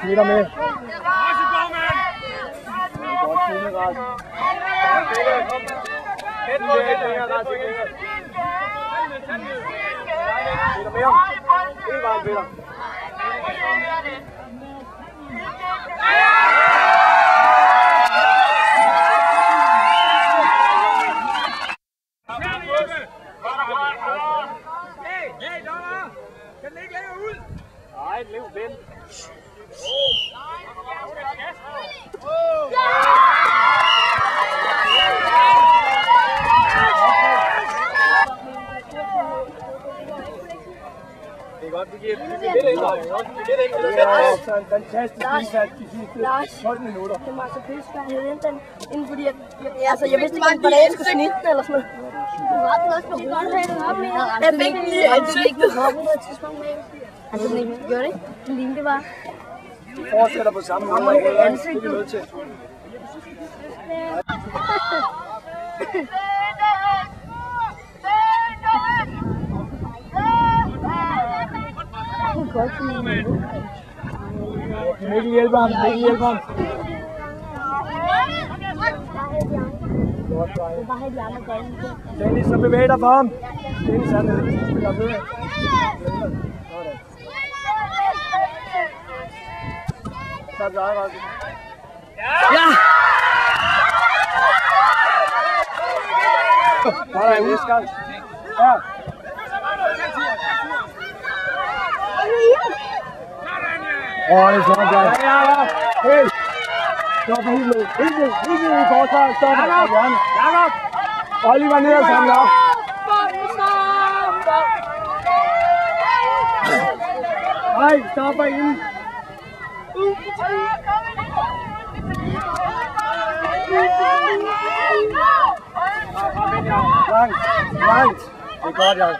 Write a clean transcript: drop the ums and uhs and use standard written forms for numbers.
Flytter med. Godt flyttet, Ras. Flytter med ham. Hele vejen, Peter. Kan den ikke længere ud? Nej, lev ven. Det er godt, vi giver lidt ind. Det er en fantastisk indsats de sidste 12 minutter. Det var så pisse, at jeg hente den inden, fordi jeg vidste ikke, hvordan jeg skulle snitte den eller sådan noget. Du var den også på hovedet. Jeg fik den lige ansigtet. Altså, den ikke gjorde det ikke. Den lignede bare. Vi fortsætter på samme måde. Det er vi nødt til. Mikkel hjælper ham, Mikkel hjælper ham. Dennis, så bevæg dig for ham. Dennis, han spiller med. Så er det dig, Rasmus. Ja! Der er en udskald. Ja. Det er sådan, der. Ja. Hey! Stop helt ned. Helt ned i forsvaret. Stop. Jakob! Oliver ned og samle op. Nej, stop herinde. Langt. Det er godt, Jakob.